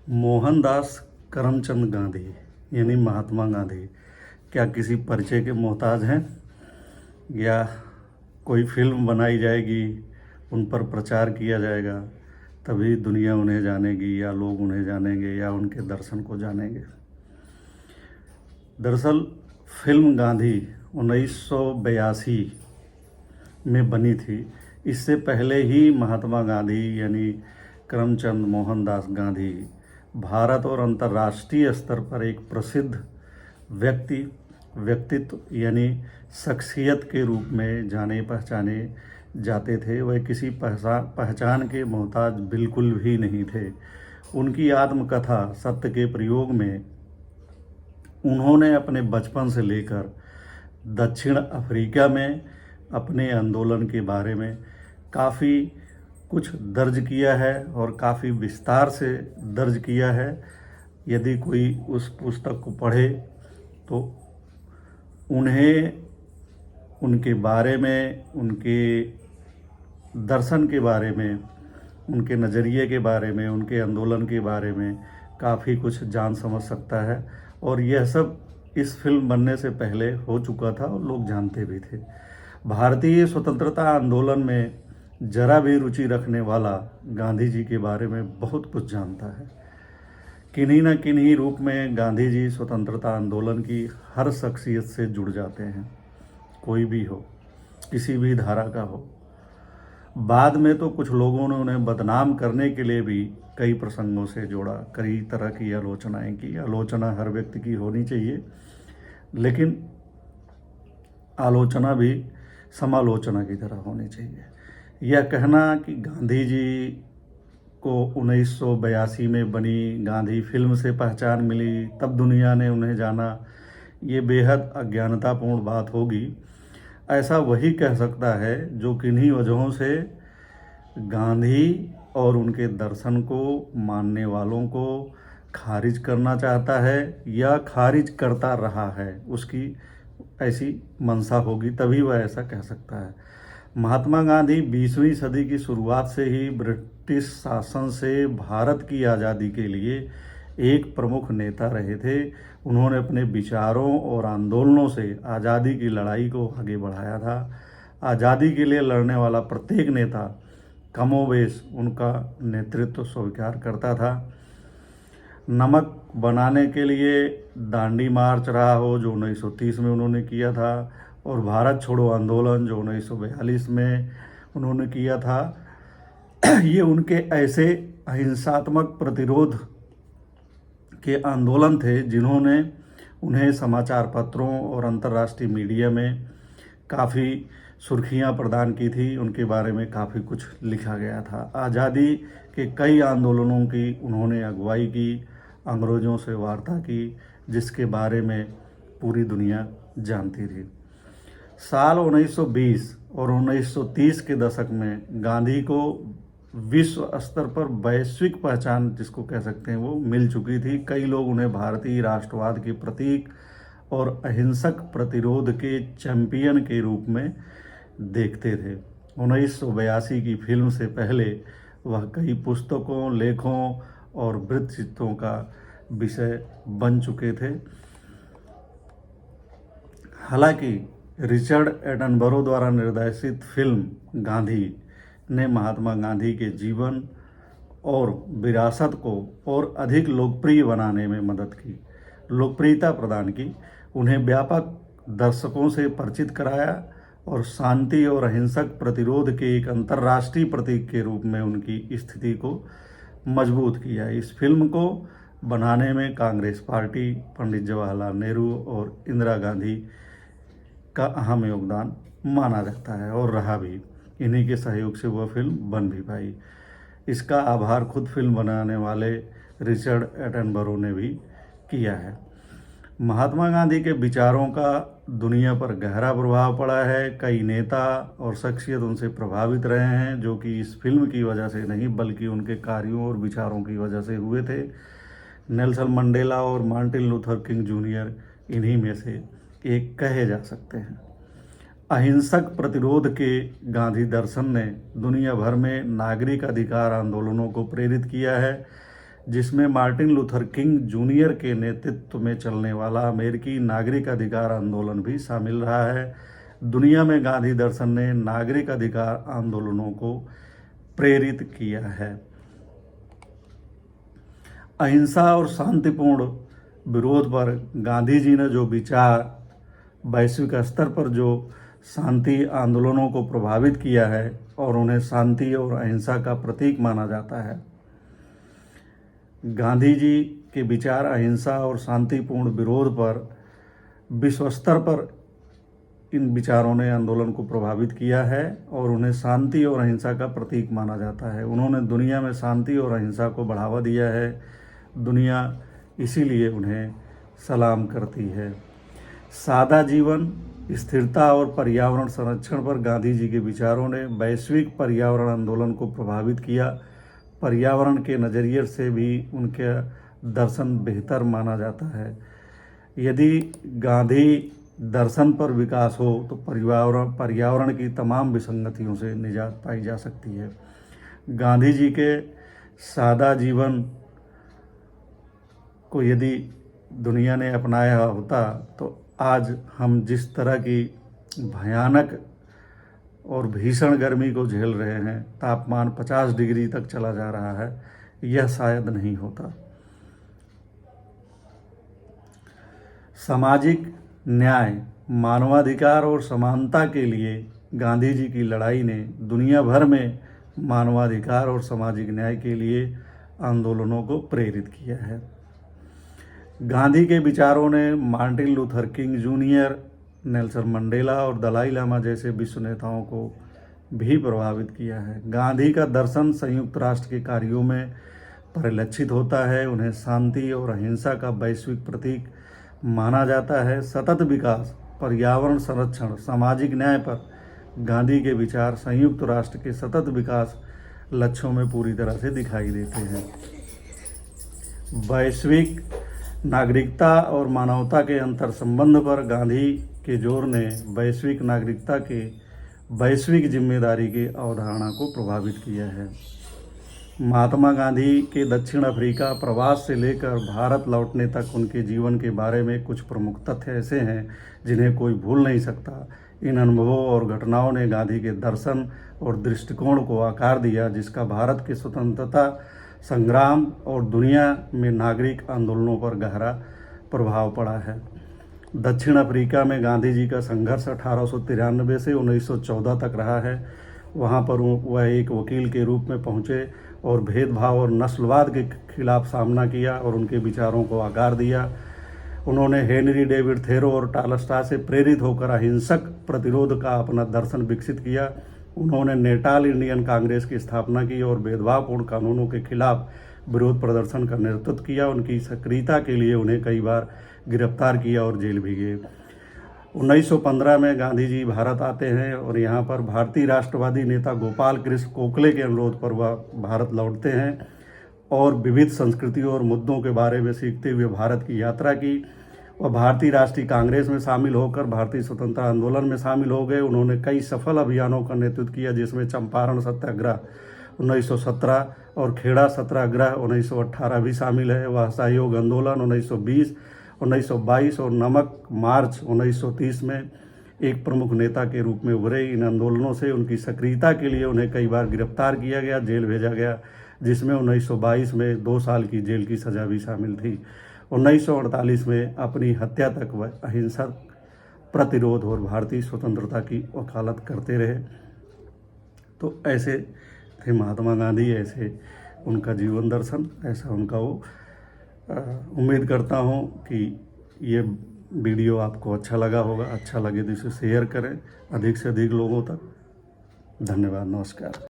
मोहनदास करमचंद गांधी यानी महात्मा गांधी क्या किसी परिचय के मोहताज हैं या कोई फिल्म बनाई जाएगी, उन पर प्रचार किया जाएगा, तभी दुनिया उन्हें जानेगी या लोग उन्हें जानेंगे या उनके दर्शन को जानेंगे। दरअसल फिल्म गांधी 1982 में बनी थी। इससे पहले ही महात्मा गांधी यानी करमचंद मोहनदास गांधी भारत और अंतर्राष्ट्रीय स्तर पर एक प्रसिद्ध व्यक्तित्व यानी शख्सियत के रूप में जाने पहचाने जाते थे। वह किसी पहचान के मोहताज बिल्कुल भी नहीं थे। उनकी आत्मकथा सत्य के प्रयोग में उन्होंने अपने बचपन से लेकर दक्षिण अफ्रीका में अपने आंदोलन के बारे में काफ़ी कुछ दर्ज किया है और काफ़ी विस्तार से दर्ज किया है। यदि कोई उस पुस्तक को पढ़े तो उन्हें उनके बारे में, उनके दर्शन के बारे में, उनके नज़रिए के बारे में, उनके आंदोलन के बारे में काफ़ी कुछ जान समझ सकता है। और यह सब इस फिल्म बनने से पहले हो चुका था और लोग जानते भी थे। भारतीय स्वतंत्रता आंदोलन में जरा भी रुचि रखने वाला गांधी जी के बारे में बहुत कुछ जानता है। किन्हीं न किन्हीं रूप में गांधी जी स्वतंत्रता आंदोलन की हर शख्सियत से जुड़ जाते हैं, कोई भी हो, किसी भी धारा का हो। बाद में तो कुछ लोगों ने उन्हें बदनाम करने के लिए भी कई प्रसंगों से जोड़ा, कई तरह की आलोचनाएं की। आलोचना हर व्यक्ति की होनी चाहिए, लेकिन आलोचना भी समालोचना की तरह होनी चाहिए। यह कहना कि गांधी जी को 1982 में बनी गांधी फिल्म से पहचान मिली, तब दुनिया ने उन्हें जाना, ये बेहद अज्ञानतापूर्ण बात होगी। ऐसा वही कह सकता है जो किन्हीं वजहों से गांधी और उनके दर्शन को मानने वालों को खारिज करना चाहता है या खारिज करता रहा है। उसकी ऐसी मंशा होगी, तभी वह ऐसा कह सकता है। महात्मा गांधी 20वीं सदी की शुरुआत से ही ब्रिटिश शासन से भारत की आज़ादी के लिए एक प्रमुख नेता रहे थे। उन्होंने अपने विचारों और आंदोलनों से आज़ादी की लड़ाई को आगे बढ़ाया था। आज़ादी के लिए लड़ने वाला प्रत्येक नेता कमोबेश उनका नेतृत्व स्वीकार करता था। नमक बनाने के लिए दांडी मार्च रहा हो, जो 1930 में उन्होंने किया था, और भारत छोड़ो आंदोलन जो 1942 में उन्होंने किया था, ये उनके ऐसे अहिंसात्मक प्रतिरोध के आंदोलन थे जिन्होंने उन्हें समाचार पत्रों और अंतर्राष्ट्रीय मीडिया में काफ़ी सुर्खियां प्रदान की थी। उनके बारे में काफ़ी कुछ लिखा गया था। आज़ादी के कई आंदोलनों की उन्होंने अगुवाई की, अंग्रेज़ों से वार्ता की, जिसके बारे में पूरी दुनिया जानती थी। साल 1920 और 1930 के दशक में गांधी को विश्व स्तर पर वैश्विक पहचान, जिसको कह सकते हैं, वो मिल चुकी थी। कई लोग उन्हें भारतीय राष्ट्रवाद के प्रतीक और अहिंसक प्रतिरोध के चैंपियन के रूप में देखते थे। 1982 की फिल्म से पहले वह कई पुस्तकों, लेखों और वृत्तचित्रों का विषय बन चुके थे। हालांकि रिचर्ड एटनबरो द्वारा निर्देशित फिल्म गांधी ने महात्मा गांधी के जीवन और विरासत को और अधिक लोकप्रिय बनाने में मदद की, लोकप्रियता प्रदान की, उन्हें व्यापक दर्शकों से परिचित कराया और शांति और अहिंसक प्रतिरोध के एक अंतर्राष्ट्रीय प्रतीक के रूप में उनकी स्थिति को मजबूत किया। इस फिल्म को बनाने में कांग्रेस पार्टी, पंडित जवाहरलाल नेहरू और इंदिरा गांधी का अहम योगदान माना जाता है और रहा भी। इन्हीं के सहयोग से वह फिल्म बन भी पाई। इसका आभार खुद फिल्म बनाने वाले रिचर्ड एटनबरो ने भी किया है। महात्मा गांधी के विचारों का दुनिया पर गहरा प्रभाव पड़ा है। कई नेता और शख्सियत उनसे प्रभावित रहे हैं, जो कि इस फिल्म की वजह से नहीं बल्कि उनके कार्यों और विचारों की वजह से हुए थे। नेल्सन मंडेला और मार्टिन लूथर किंग जूनियर इन्हीं में से एक कहे जा सकते हैं। अहिंसक प्रतिरोध के गांधी दर्शन ने दुनिया भर में नागरिक अधिकार आंदोलनों को प्रेरित किया है, जिसमें मार्टिन लूथर किंग जूनियर के नेतृत्व में चलने वाला अमेरिकी नागरिक अधिकार आंदोलन भी शामिल रहा है। दुनिया में गांधी दर्शन ने नागरिक अधिकार आंदोलनों को प्रेरित किया है। अहिंसा और शांतिपूर्ण विरोध पर गांधी जी ने जो विचार वैश्विक स्तर पर जो शांति आंदोलनों को प्रभावित किया है और उन्हें शांति और अहिंसा का प्रतीक माना जाता है। गांधी जी के विचार अहिंसा और शांतिपूर्ण विरोध पर विश्व स्तर पर इन विचारों ने आंदोलन को प्रभावित किया है और उन्हें शांति और अहिंसा का प्रतीक माना जाता है। उन्होंने दुनिया में शांति और अहिंसा को बढ़ावा दिया है। दुनिया इसीलिए उन्हें सलाम करती है। सादा जीवन, स्थिरता और पर्यावरण संरक्षण पर गांधी जी के विचारों ने वैश्विक पर्यावरण आंदोलन को प्रभावित किया। पर्यावरण के नज़रिए से भी उनका दर्शन बेहतर माना जाता है। यदि गांधी दर्शन पर विकास हो तो पर्यावरण की तमाम विसंगतियों से निजात पाई जा सकती है। गांधी जी के सादा जीवन को यदि दुनिया ने अपनाया होता तो आज हम जिस तरह की भयानक और भीषण गर्मी को झेल रहे हैं, तापमान 50 डिग्री तक चला जा रहा है, यह शायद नहीं होता। सामाजिक न्याय, मानवाधिकार और समानता के लिए गांधी जी की लड़ाई ने दुनिया भर में मानवाधिकार और सामाजिक न्याय के लिए आंदोलनों को प्रेरित किया है। गांधी के विचारों ने Martin Luther king junior, Nelson Mandela और दलाई लामा जैसे विश्व नेताओं को भी प्रभावित किया है। गांधी का दर्शन संयुक्त राष्ट्र के कार्यों में परिलक्षित होता है। उन्हें शांति और अहिंसा का वैश्विक प्रतीक माना जाता है। सतत विकास, पर्यावरण संरक्षण, सामाजिक न्याय पर गांधी के विचार संयुक्त राष्ट्र के सतत विकास लक्ष्यों में पूरी तरह से दिखाई देते हैं। वैश्विक नागरिकता और मानवता के अंतर संबंध पर गांधी के जोर ने वैश्विक नागरिकता के वैश्विक जिम्मेदारी की अवधारणा को प्रभावित किया है। महात्मा गांधी के दक्षिण अफ्रीका प्रवास से लेकर भारत लौटने तक उनके जीवन के बारे में कुछ प्रमुख तथ्य ऐसे हैं जिन्हें कोई भूल नहीं सकता। इन अनुभवों और घटनाओं ने गांधी के दर्शन और दृष्टिकोण को आकार दिया, जिसका भारत के स्वतंत्रता संग्राम और दुनिया में नागरिक आंदोलनों पर गहरा प्रभाव पड़ा है। दक्षिण अफ्रीका में गांधी जी का संघर्ष 1893 से 1914 तक रहा है। वहाँ पर वह एक वकील के रूप में पहुँचे और भेदभाव और नस्लवाद के खिलाफ सामना किया और उनके विचारों को आकार दिया। उन्होंने हेनरी डेविड थेरो और टॉलस्टॉय से प्रेरित होकर अहिंसक प्रतिरोध का अपना दर्शन विकसित किया। उन्होंने नेटाल इंडियन कांग्रेस की स्थापना की और भेदभावपूर्ण कानूनों के खिलाफ विरोध प्रदर्शन का नेतृत्व किया। उनकी सक्रियता के लिए उन्हें कई बार गिरफ्तार किया और जेल भी गए। 1915 में गांधी जी भारत आते हैं और यहाँ पर भारतीय राष्ट्रवादी नेता गोपाल कृष्ण गोखले के अनुरोध पर वह भारत लौटते हैं और विविध संस्कृतियों और मुद्दों के बारे में सीखते हुए भारत की यात्रा की। वह भारतीय राष्ट्रीय कांग्रेस में शामिल होकर भारतीय स्वतंत्रता आंदोलन में शामिल हो गए। उन्होंने कई सफल अभियानों का नेतृत्व किया, जिसमें चंपारण सत्याग्रह 1917 और खेड़ा सत्याग्रह 1918 भी शामिल है। वह असहयोग आंदोलन 1920, 1922 और नमक मार्च 1930 में एक प्रमुख नेता के रूप में उभरे। इन आंदोलनों से उनकी सक्रियता के लिए उन्हें कई बार गिरफ्तार किया गया, जेल भेजा गया, जिसमें 1922 में 2 साल की जेल की सज़ा भी शामिल थी। 1948 में अपनी हत्या तक वह अहिंसक प्रतिरोध और भारतीय स्वतंत्रता की वकालत करते रहे। तो ऐसे थे महात्मा गांधी, ऐसे उनका जीवन दर्शन, ऐसा उनका वो। उम्मीद करता हूँ कि ये वीडियो आपको अच्छा लगा होगा। अच्छा लगे तो इसे शेयर करें अधिक से अधिक लोगों तक। धन्यवाद, नमस्कार।